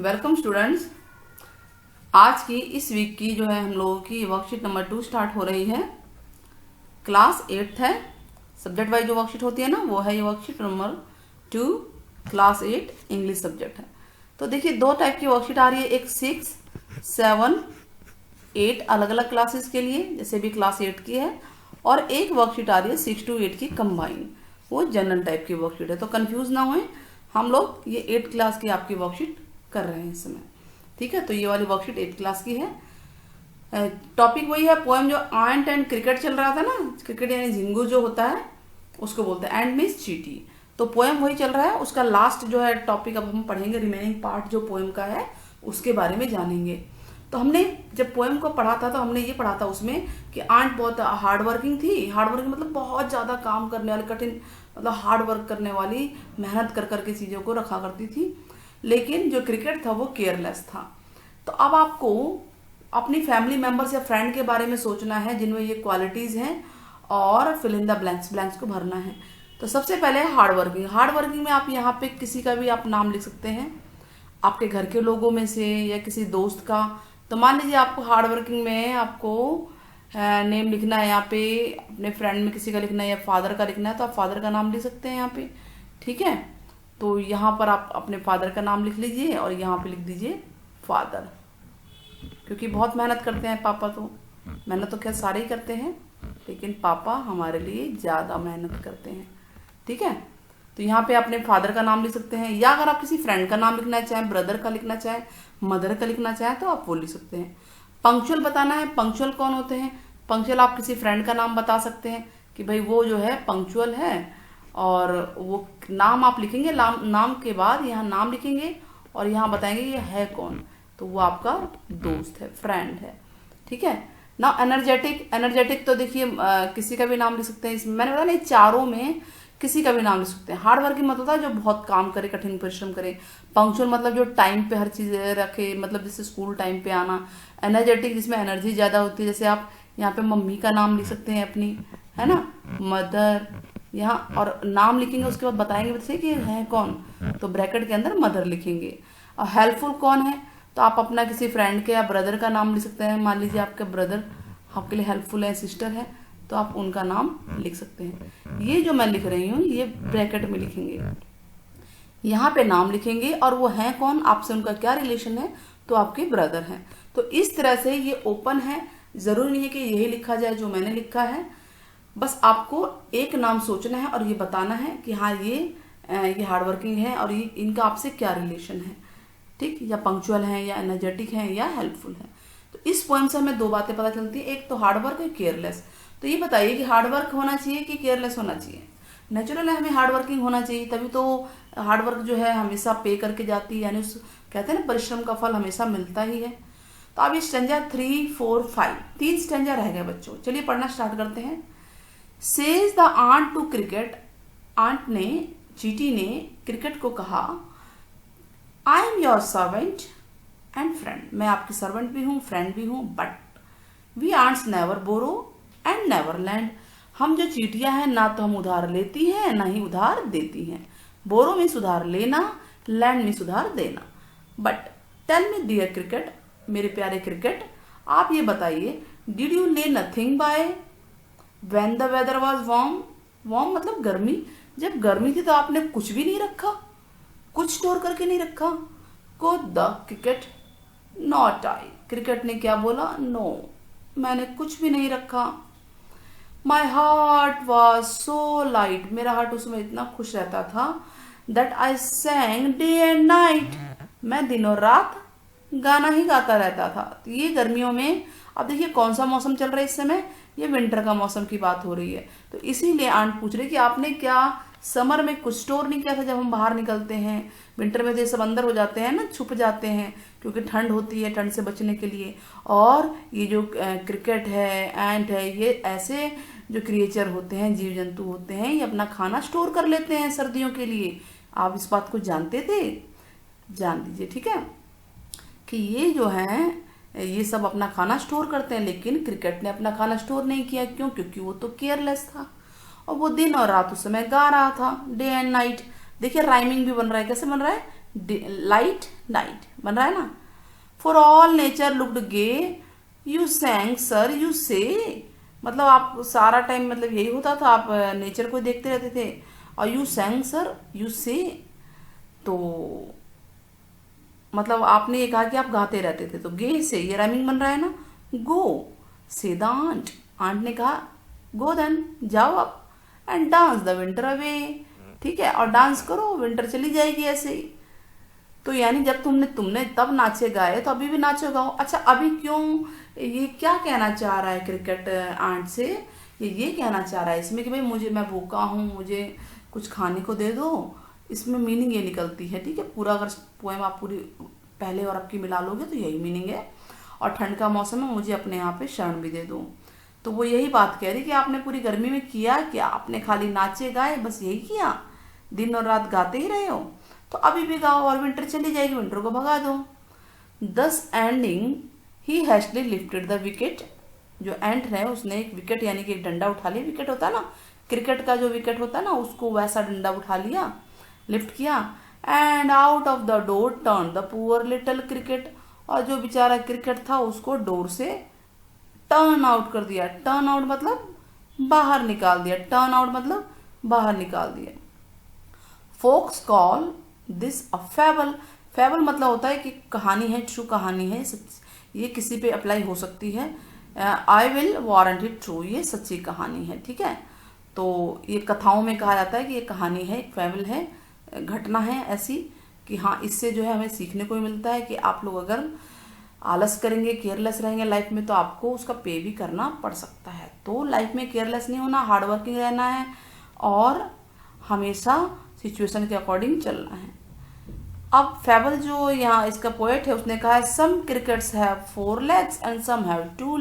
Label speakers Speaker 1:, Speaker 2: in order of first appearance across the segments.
Speaker 1: Welcome students. आज की इस वीक की जो है हम लोगों की वर्कशीट नंबर 2 स्टार्ट हो रही है। क्लास 8 है। सब्जेक्ट वाइज जो वर्कशीट होती है ना वो है ये worksheet number 2 class 8 English subject है। तो देखिए दो टाइप की वर्कशीट आ रही है, एक 6, 7, 8 अलग अलग क्लासेस के लिए जैसे भी क्लास 8 की है, और एक वर्कशीट आ रही है 6 to 8 की कंबाइन, वो जनरल टाइप की वर्कशीट है। तो कंफ्यूज ना होए, हम लोग ये 8 क्लास की आपकी वर्कशीट कर रहे हैं इस समय, ठीक है। तो ये वाली वर्कशीट 8 क्लास की है। टॉपिक वही है, पोएम जो आंट एंड क्रिकेट चल रहा था ना, क्रिकेट यानी झिंगू जो होता है उसको बोलते हैं, एंड मीन्स चीटी। तो पोएम वही चल रहा है, उसका लास्ट जो है टॉपिक अब हम पढ़ेंगे, रिमेनिंग पार्ट जो पोएम का है उसके बारे में जानेंगे। तो हमने जब पोएम को पढ़ा था तो हमने ये पढ़ा था उसमें कि आंट बहुत हार्ड वर्किंग थी। हार्ड वर्किंग मतलब बहुत ज़्यादा काम करने वाली, कठिन मतलब हार्ड वर्क करने वाली, मेहनत कर करके चीज़ों को रखा करती थी। लेकिन जो क्रिकेट था वो केयरलेस था। तो अब आपको अपनी फैमिली मेंबर्स या फ्रेंड के बारे में सोचना है जिनमें ये क्वालिटीज़ हैं, और fill in the blanks, blanks को भरना है। तो सबसे पहले हार्ड वर्किंग। हार्ड वर्किंग में आप यहाँ पे किसी का भी आप नाम लिख सकते हैं, आपके घर के लोगों में से या किसी दोस्त का। तो मान लीजिए आपको हार्ड वर्किंग में आपको नेम लिखना है, यहाँ पे अपने फ्रेंड में किसी का लिखना है या फादर का लिखना है, तो आप फादर का नाम लिख सकते हैं यहाँ पे, ठीक है। तो यहाँ पर आप अपने फादर का नाम लिख लीजिए और यहाँ पे लिख दीजिए फादर, क्योंकि बहुत मेहनत करते हैं पापा। तो मेहनत तो खैर सारे ही करते हैं, लेकिन पापा हमारे लिए ज़्यादा मेहनत करते हैं, ठीक है। तो यहाँ पे अपने फादर का नाम लिख सकते हैं, या अगर आप किसी फ्रेंड का नाम लिखना चाहें, ब्रदर का लिखना चाहें, मदर का लिखना चाहें, तो आप वो लिख सकते हैं। पंक्चुअल बताना है, पंक्चुअल कौन होते हैं। पंक्चुअल आप किसी फ्रेंड का नाम बता सकते हैं कि भाई वो जो है पंक्चुअल है, और वो नाम आप लिखेंगे, नाम के बाद यहाँ नाम लिखेंगे और यहाँ बताएंगे ये है कौन, तो वो आपका दोस्त है, फ्रेंड है, ठीक है ना। एनर्जेटिक, एनर्जेटिक तो देखिए किसी का भी नाम लिख सकते हैं। इसमें मैंने बताया नहीं, चारों में किसी का भी नाम लिख सकते हैं। हार्ड वर्किंग मतलब होता है जो बहुत काम करे, कठिन परिश्रम करे। पंक्चुअल मतलब जो टाइम पे हर चीज रखे, मतलब जैसे स्कूल टाइम पे आना। एनर्जेटिक जिसमें एनर्जी ज्यादा होती है, जैसे आप यहाँ पे मम्मी का नाम लिख सकते हैं अपनी, है ना, मदर यहाँ, और नाम लिखेंगे उसके बाद बताएंगे वैसे कि है कौन, तो ब्रैकेट के अंदर मदर लिखेंगे। और हेल्पफुल कौन है, तो आप अपना किसी फ्रेंड के या ब्रदर का नाम लिख सकते हैं। मान लीजिए आपके ब्रदर आपके लिए हेल्पफुल है, सिस्टर है, तो आप उनका नाम लिख सकते हैं। ये जो मैं लिख रही हूँ ये ब्रैकेट में लिखेंगे, यहाँ पे नाम लिखेंगे, और वो हैं कौन, आपसे उनका क्या रिलेशन है, तो आपके ब्रदर हैं। तो इस तरह से ये ओपन है, जरूरी नहीं है कि यही लिखा जाए जो मैंने लिखा है, बस आपको एक नाम सोचना है और ये बताना है कि हाँ ये हार्ड वर्किंग है और ये इनका आपसे क्या रिलेशन है, ठीक, या पंक्चुअल है या एनर्जेटिक है या हेल्पफुल है। तो इस पोएम से हमें दो बातें पता चलती है, एक तो हार्ड वर्क है, केयरलेस। तो ये बताइए कि हार्ड वर्क होना चाहिए कि केयरलेस होना चाहिए। नेचुरल है, हमें हार्ड वर्किंग होना चाहिए, तभी तो हार्ड वर्क जो है हमेशा पे करके जाती है, यानी उस कहते हैं ना परिश्रम का फल हमेशा मिलता ही है। तो अब ये स्टेंजा 3, 4, 5 तीन स्टेंजा रह गए बच्चों, चलिए पढ़ना स्टार्ट करते हैं। Says the ant to cricket, ant ने, चीटी ने क्रिकेट को कहा, I am your servant and friend, मैं आपकी सर्वेंट भी हूँ, फ्रेंड भी हूँ, but we ants never borrow and never lend, हम जो चीटियां हैं ना तो हम उधार लेती हैं ना ही उधार देती हैं। बोरो में उधार लेना, लैंड में उधार देना। But tell me dear cricket, मेरे प्यारे क्रिकेट, आप ये बताइए, did you lay nothing by when the weather was warm, warm मतलब गर्मी, जब गर्मी थी तो आपने कुछ भी नहीं रखा, कुछ स्टोर करके नहीं रखा। को the cricket, not I, cricket ने क्या बोला, नो, मैंने कुछ भी नहीं रखा। माई हार्ट वॉज सो लाइट, मेरा हार्ट उसमें इतना खुश रहता था, that I सैंग day and night, मैं दिनों रात गाना ही गाता रहता था। तो ये गर्मियों में, अब देखिए कौन सा मौसम चल रहा है इस समय, ये विंटर का मौसम की बात हो रही है। तो इसीलिए आंट पूछ रही कि आपने क्या समर में कुछ स्टोर नहीं किया था जब हम बाहर निकलते हैं। विंटर में तो ये सब अंदर हो जाते हैं ना, छुप जाते हैं, क्योंकि ठंड होती है, ठंड से बचने के लिए। और ये जो क्रिकेट है, एंट है, ये ऐसे जो क्रिएचर होते हैं, जीव जंतु होते हैं, ये अपना खाना स्टोर कर लेते हैं सर्दियों के लिए। आप इस बात को जानते थे, जान दीजिए, ठीक है, कि ये जो है ये सब अपना खाना स्टोर करते हैं। लेकिन क्रिकेट ने अपना खाना स्टोर नहीं किया, क्यों, क्योंकि वो तो केयरलेस था, और वो दिन और रात उस समय गा रहा था, डे एंड नाइट। देखिए राइमिंग भी बन रहा है, कैसे बन रहा है, लाइट नाइट बन रहा है ना। For all nature looked gay you sang sir you say, मतलब आप सारा टाइम मतलब यही होता था, आप नेचर को देखते रहते थे। और यू सैंग सर यू से, तो मतलब आपने ये कहा कि आप गाते रहते थे, तो गे से ये राइमिंग बन रहा है ना। गो से द आंट, आंट ने कहा गो देन जाओ अब, and dance the winter away, ठीक है, और डांस करो विंटर चली जाएगी ऐसे ही। तो यानी जब तुमने तब नाचे गाए तो अभी भी नाचो गाओ। अच्छा अभी क्यों, ये क्या कहना चाह रहा है क्रिकेट आंट से, ये कहना चाह रहा है इसमें कि भाई मुझे, मैं भूखा हूँ, मुझे कुछ खाने को दे दो। इसमें मीनिंग ये निकलती है, ठीक है। पूरा अगर पोएम आप पूरी पहले और अब की मिला लोगे तो यही मीनिंग है। और ठंड का मौसम है, मुझे अपने यहाँ पे शरण भी दे दो। तो वो यही बात कह रही कि आपने पूरी गर्मी में किया क्या, आपने खाली नाचे गाए, बस यही किया, दिन और रात गाते ही रहे हो, तो अभी भी गाओ और विंटर चली जाएगी, विंटर को भगा दो। दस ending he hastily lifted the wicket, जो एंट है उसने एक विकेट यानी कि एक डंडा उठा लिया, विकेट होता है ना क्रिकेट का जो विकेट होता है ना, उसको वैसा डंडा उठा लिया, लिफ्ट किया। And out of the door turn the poor little cricket, और जो बेचारा क्रिकेट था उसको डोर से टर्न आउट कर दिया। टर्न आउट मतलब बाहर निकाल दिया, टर्न आउट मतलब बाहर निकाल दिया। फोक्स कॉल दिस अ फैबल, फैबल मतलब होता है कि कहानी है, ट्रू कहानी है, ये किसी पे अप्लाई हो सकती है। I will warrant it true, ये सच्ची कहानी है, ठीक है। तो ये कथाओं में कहा जाता है कि ये कहानी है, एक फैबल है, घटना है ऐसी कि हाँ इससे जो है हमें सीखने को मिलता है कि आप लोग अगर आलस करेंगे, केयरलेस रहेंगे लाइफ में, तो आपको उसका पे भी करना पड़ सकता है। तो लाइफ में केयरलेस नहीं होना, हार्ड वर्किंग रहना है और हमेशा सिचुएशन के अकॉर्डिंग चलना है। अब फैबल जो यहाँ इसका पोएट है उसने कहा है some crickets have 4 legs and some have 2।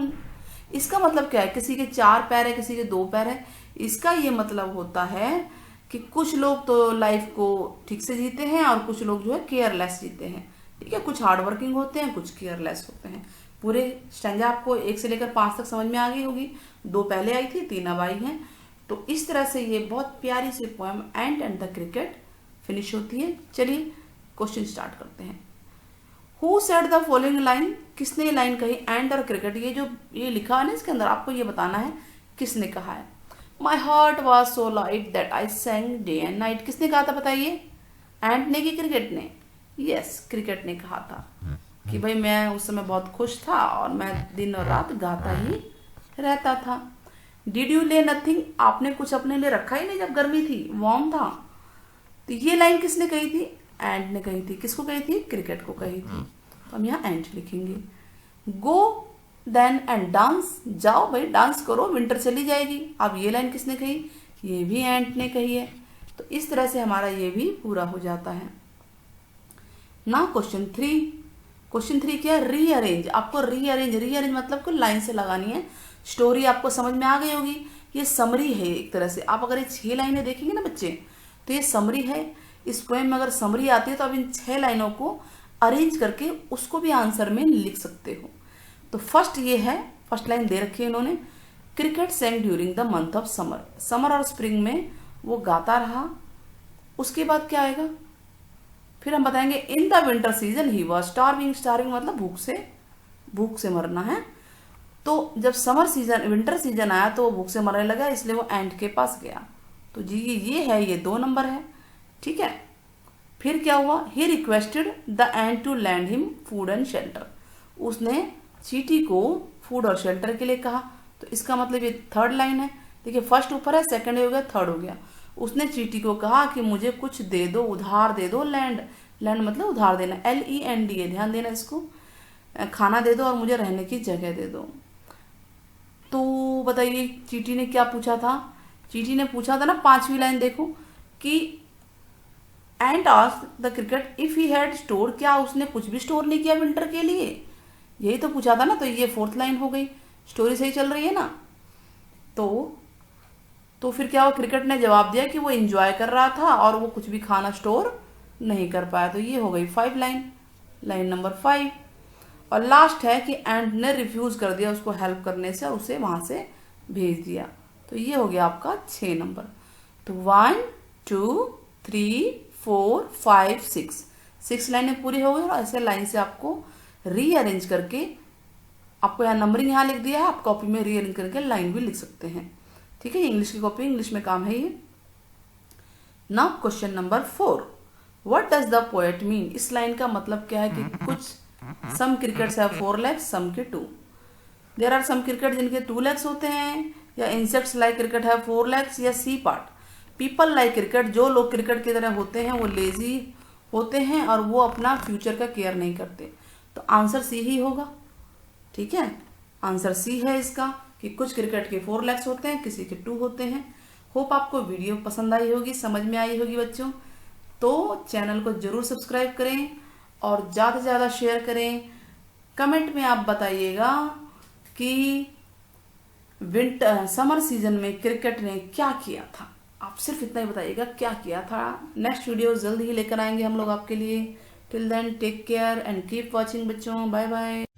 Speaker 1: इसका मतलब क्या है, किसी के 4 पैर है, किसी के 2 पैर है। इसका ये मतलब होता है कि कुछ लोग तो लाइफ को ठीक से जीते हैं और कुछ लोग जो है केयरलेस जीते हैं, ठीक है। कुछ हार्ड वर्किंग होते हैं, कुछ केयरलेस होते हैं। पूरे स्टैंजा आपको 1 से लेकर 5 तक समझ में आ गई होगी, 2 पहले आई थी, 3 अब आई हैं। तो इस तरह से ये बहुत प्यारी सी poem ant and the cricket finish होती है। चलिए क्वेश्चन स्टार्ट करते हैं। Who said the following line, किसने ये लाइन कही, एंड और क्रिकेट, ये जो ये लिखा है ना इसके अंदर, आपको ये बताना है किसने कहा है। My heart was so light that I sang day and night, किसने कहा था बताइए, एंट ने कि क्रिकेट ने? यस, क्रिकेट ने कहा था कि भाई मैं उस समय बहुत खुश था और मैं दिन और रात गाता ही रहता था। डिड यू ले नथिंग, आपने कुछ अपने लिए रखा ही नहीं जब गर्मी थी, वार्म था। तो ये लाइन किसने कही थी, एंड ने कही थी। किसको कही थी, क्रिकेट को कही थी। तो हम यहाँ एंड लिखेंगे। गो देन एंड डांस, जाओ भाई डांस करो, विंटर चली जाएगी। अब ये लाइन किसने कही, ये भी एंड ने कही है। तो इस तरह से हमारा ये भी पूरा हो जाता है ना। क्वेश्चन 3, क्वेश्चन 3 क्या है, रीअरेंज। आपको रीअरेंज मतलब को लाइन से लगानी है। स्टोरी आपको समझ में आ गई होगी, ये समरी है एक तरह से। आप अगर ये 6 लाइनें देखेंगे ना बच्चे, तो ये समरी है। इस पोएम में अगर समरी आती है तो आप इन 6 लाइनों को अरेंज करके उसको भी आंसर में लिख सकते हो। तो फर्स्ट ये है, फर्स्ट लाइन दे रखी है इन्होंने, cricket sang during the month of summer, summer और स्प्रिंग में वो गाता रहा। उसके बाद क्या आएगा, फिर हम बताएंगे in the winter season he was starving, starving मतलब भूख से मरना है। तो जब समर सीजन, विंटर सीजन आया तो वो भूख से मरने लगा, इसलिए वो एंड के पास गया। तो जी ये है, ये 2 नंबर है, ठीक है। फिर क्या हुआ, he requested the ant to lend him food and shelter, उसने चींटी को फूड और शेल्टर के लिए कहा। तो इसका मतलब ये 3rd लाइन है। देखिए फर्स्ट ऊपर है, सेकंड हो गया, 3rd हो गया। उसने चींटी को कहा कि मुझे कुछ दे दो, उधार दे दो। लैंड, लैंड मतलब उधार देना, LEND है, ध्यान देना इसको। खाना दे दो और मुझे रहने की जगह दे दो। तो बताइए चींटी ने क्या पूछा था, चींटी ने पूछा था ना 5वीं लाइन देखो कि and asked the cricket if he had store, क्या उसने कुछ भी स्टोर नहीं किया विंटर के लिए, यही तो पूछा था ना। तो ये 4th लाइन हो गई, स्टोरी सही चल रही है ना। तो फिर क्या हुआ, क्रिकेट ने जवाब दिया कि वो एंजॉय कर रहा था और वो कुछ भी खाना स्टोर नहीं कर पाया। तो ये हो गई 5 लाइन, लाइन नंबर 5। और लास्ट है कि एंड ने रिफ्यूज कर दिया उसको हेल्प करने से और उसे वहां से भेज दिया। तो ये हो गया आपका 6 नंबर। तो 1 2 3 4 5 6 6 लाइनें पूरी हो गई और ऐसे लाइन से आपको रीअरेंज करके, आपको यहाँ नंबरिंग यहाँ लिख दिया है, आप कॉपी में रीअरेंज करके लाइन भी लिख सकते हैं। ठीक है, इंग्लिश की कॉपी, इंग्लिश में काम है ये। Now question number 4, what does the poet mean? इस लाइन का मतलब क्या है कि कुछ सम क्रिकेट्स हैव 4 legs, सम के 2। देयर आर सम क्रिकेट जिनके 2 legs होते हैं, या insects like cricket have 4 legs, या see part people like cricket, जो लोग क्रिकेट की तरह होते हैं वो लेजी होते हैं और वो अपना फ्यूचर का केयर नहीं करते। तो आंसर सी ही होगा। ठीक है, आंसर सी है इसका कि कुछ क्रिकेट के 4 legs होते हैं, किसी के 2 होते हैं। होप आपको वीडियो पसंद आई होगी, समझ में आई होगी बच्चों। तो चैनल को जरूर सब्सक्राइब करें और ज़्यादा से ज़्यादा शेयर करें। कमेंट में आप बताइएगा कि समर सीजन में क्रिकेट ने क्या किया था। आप सिर्फ इतना ही बताइएगा क्या किया था। नेक्स्ट वीडियो जल्द ही लेकर आएंगे हम लोग आपके लिए। Till then take care and keep watching बच्चों। Bye bye.